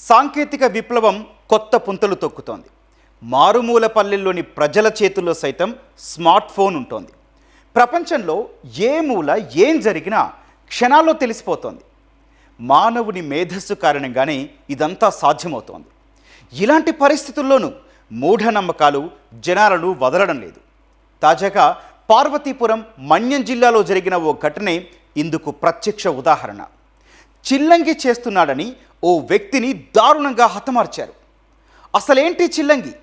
సాంకేతిక విప్లవం కొత్త పుంతలు తొక్కుతోంది. మారుమూల పల్లెల్లోని ప్రజల చేతుల్లో సైతం స్మార్ట్ ఫోన్ ఉంటుంది. ప్రపంచంలో ఏ మూల ఏం జరిగినా క్షణాల్లో తెలిసిపోతోంది. మానవుని మేధస్సు కారణంగానే ఇదంతా సాధ్యమవుతోంది. ఇలాంటి పరిస్థితుల్లోనూ మూఢనమ్మకాలు జనాలను వదలడం లేదు. తాజాగా పార్వతీపురం మన్యం జిల్లాలో జరిగిన ఓ ఘటనే ఇందుకు ప్రత్యక్ష ఉదాహరణ. చిల్లంగి చేస్తున్నాడని ఓ వ్యక్తిని దారుణంగా హతమార్చారు. అసలేంటి చిల్లంగి?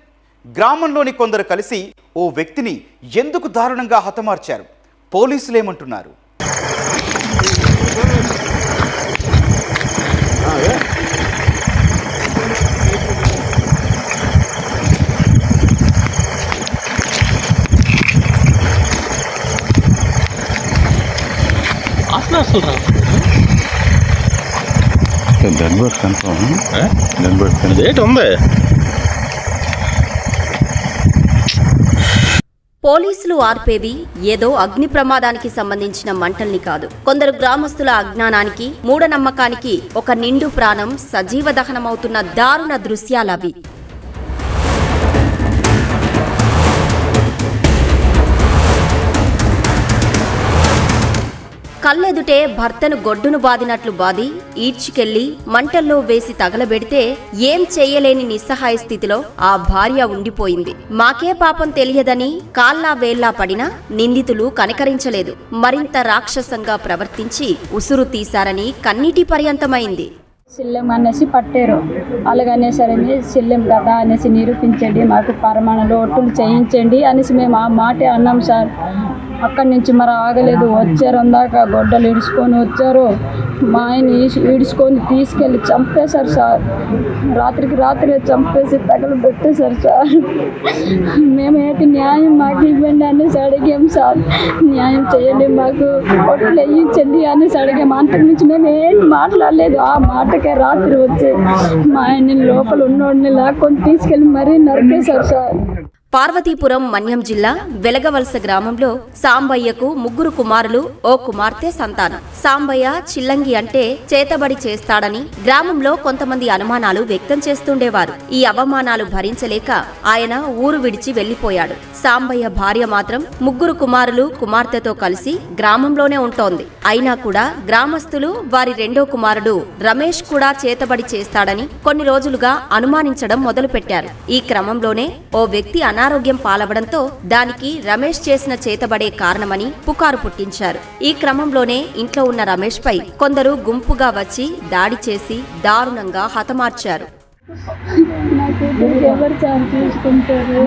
గ్రామంలోని కొందరు కలిసి ఓ వ్యక్తిని ఎందుకు దారుణంగా హతమార్చారు? పోలీసులు ఏమంటున్నారు? పోలీసులు ఆర్పేవి ఏదో అగ్ని ప్రమాదానికి సంబంధించిన మంటల్ని కాదు. కొందరు గ్రామస్తుల అజ్ఞానానికి, మూఢనమ్మకానికి ఒక నిండు ప్రాణం సజీవ దహనమవుతున్న దారుణ దృశ్యాలవి. కళ్ళెదుటే భర్తను గొడ్డును బాదినట్లు బాది ఈడ్చుకెళ్లి మంటల్లో వేసి తగలబెడితే ఏం చెయ్యలేని నిస్సహాయ స్థితిలో ఆ భార్య ఉండిపోయింది. మాకే పాపం తెలియదని కాళ్ళా వేళ్లా పడినా నిందితులు కనికరించలేదు. మరింత రాక్షసంగా ప్రవర్తించి ఉసురు తీశారని కన్నీటి పర్యంతమైంది. సిల్లెం అనేసి పట్టారు. అలాగనేసరికి సిల్లెం కదా అనేసి నిరూపించండి, మాకు పరమాణు ఒట్టులు చేయించండి అనేసి మేము ఆ మాటే అన్నాం సార్. అక్కడి నుంచి మరి ఆగలేదు. వచ్చారు, అందాక గొడ్డలు ఇడుచుకొని వచ్చారు. మా ఆయన ఈడ్చుకొని తీసుకెళ్ళి చంపేశారు సార్. రాత్రికి రాత్రే చంపేసి తగలు పెట్టేశారు సార్. మేమేంటి న్యాయం మాకు ఇవ్వండి అనేసి అడిగాం సార్. న్యాయం చేయండి, మాకు ఒట్లు వేయించండి అనేసి అడిగాం. అంతకు నుంచి మేము ఏం మాట్లాడలేదు. ఆ మాటకే రాత్రి వచ్చి మా ఆయన లోపల ఉన్నోడిని లాక్కొని తీసుకెళ్ళి మరీ నరికేశారు సార్. పార్వతీపురం మన్యం జిల్లా వెలగవలస గ్రామంలో సాంబయ్యకు 3 కుమారులు, ఓ కుమార్తె సంతానం. సాంబయ్య చిల్లంగి అంటే చేతబడి చేస్తాడని గ్రామంలో కొంతమంది అనుమానాలు వ్యక్తం చేస్తుండేవారు. ఈ అవమానాలు భరించలేక ఆయన ఊరు విడిచి వెళ్లిపోయాడు. సాంబయ్య భార్య మాత్రం 3 కుమారులు, కుమార్తెతో కలిసి గ్రామంలోనే ఉంటోంది. అయినా కూడా గ్రామస్తులు వారి 2వ కుమారుడు రమేష్ కూడా చేతబడి చేస్తాడని కొన్ని రోజులుగా అనుమానించడం మొదలుపెట్టారు. ఈ క్రమంలోనే ఓ వ్యక్తి అనారోగ్యం పాలవడంతో దానికి రమేష్ చేసిన చేతబడే కారణమని పుకారు పుట్టించారు. ఈ క్రమంలోనే ఇంట్లో ఉన్న రమేష్ పై కొందరు గుంపుగా వచ్చి దాడి చేసి దారుణంగా హతమార్చారు. ఎవరు సార్ చూసుకుంటారు?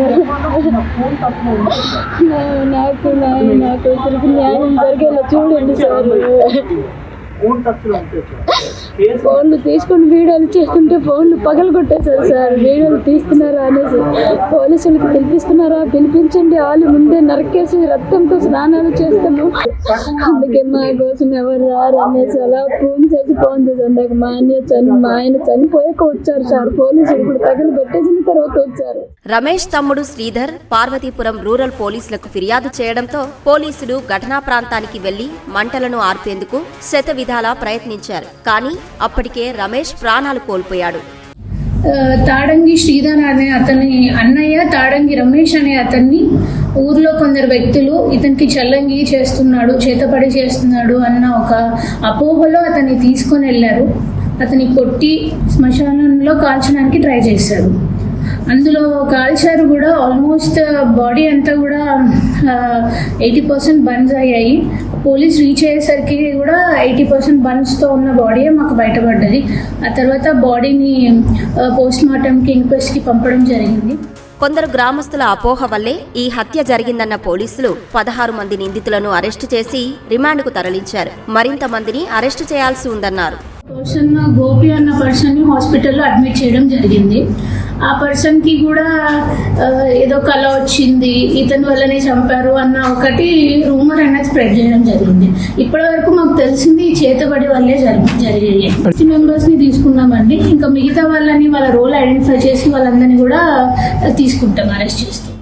నాకు నా కూతురికి న్యాయం జరిగేలా చూడండి సార్. ఫోన్లు తీసుకుని వీడియోలు చేస్తుంటే ఫోన్లు పగలు కొట్టేశారు సార్. వీడియోలు తీస్తున్నారా అనేసి పోలీసులకు పిలిపిస్తున్నారా, పిలిపించండి, వాళ్ళు ముందే నరికేసి రక్తంతో స్నానాలు చేస్తాము. అందుకే మా కోసం ఎవరు రారు అనేసి అలా ఫోన్ చేసి అందాక మా ఆయన చనిపోయాక వచ్చారు సార్. పోలీసులు కూడా తగలు పెట్టేసిన తర్వాత వచ్చారు. రమేష్ తమ్ముడు శ్రీధర్ పార్వతీపురం రూరల్ పోలీసులకు ఫిర్యాదు చేయడంతో పోలీసులు ఘటనా ప్రాంతానికి వెళ్లి మంటలను ఆర్పేందుకు శతవిధాలా ప్రయత్నించారు. కానీ అప్పటికే రమేష్ ప్రాణాలు కోల్పోయాడు. తాడంగి శ్రీధర్ అనే అతని అన్నయ్య తాడంగి రమేష్ అనే అతన్ని ఊర్లో కొందరు వ్యక్తులు ఇతనికి చల్లంగి చేస్తున్నాడు, చేతపడి చేస్తున్నాడు అన్న ఒక అపోహలో అతన్ని తీసుకొని వెళ్లారు. అతని కొట్టి శ్మశానంలో కాల్చడానికి ట్రై చేశారు. అందులో కాల్చారు కూడా. ఆల్మోస్ట్ బాడీ అంతా కూడా 80% బర్న్స్ అయ్యాయి. పోలీస్ రీచ్ అయ్యేసరికి కూడా 80% బర్న్స్తో ఉన్న బాడీయే మాకు బయటపడ్డది. ఆ తర్వాత బాడీని పోస్ట్మార్టంకి, ఇంక్వెస్ట్కి పంపడం జరిగింది. కొందరు గ్రామస్తుల అపోహ వల్లే ఈ హత్య జరిగిందన్న పోలీసులు 16 మంది నిందితులను అరెస్టు చేసి రిమాండ్కు తరలించారు. మరింత మందిని అరెస్టు చేయాల్సి ఉందన్నారు. గోపి అన్న పర్సన్ని హాస్పిటల్లో అడ్మిట్ చేయడం జరిగింది. ఆ పర్సన్కి కూడా ఏదో కళ వచ్చింది, ఇతని వల్లనే చంపారు అన్న ఒకటి రూమర్ అనేది స్ప్రెడ్ చేయడం జరిగింది. ఇప్పటి వరకు మాకు తెలిసింది చేతబడి వల్లే జరిగాయి. 60 మెంబర్స్ని తీసుకున్నామండి. ఇంకా మిగతా వాళ్ళని వాళ్ళ రోల్ ఐడెంటిఫై చేసి వాళ్ళందరినీ కూడా తీసుకుంటాం, అరెస్ట్ చేస్తాం.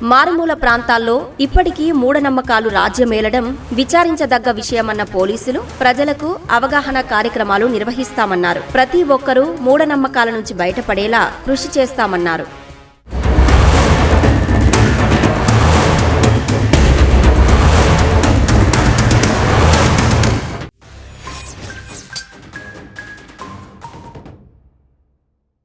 మారుమూల ప్రాంతాల్లో ఇప్పటికీ మూఢనమ్మకాలు రాజ్యమేలడం విచారించదగ్గ విషయమన్న పోలీసులు ప్రజలకు అవగాహన కార్యక్రమాలు నిర్వహిస్తామన్నారు. ప్రతి ఒక్కరూ మూఢనమ్మకాల నుంచి బయటపడేలా కృషి చేస్తామన్నారు.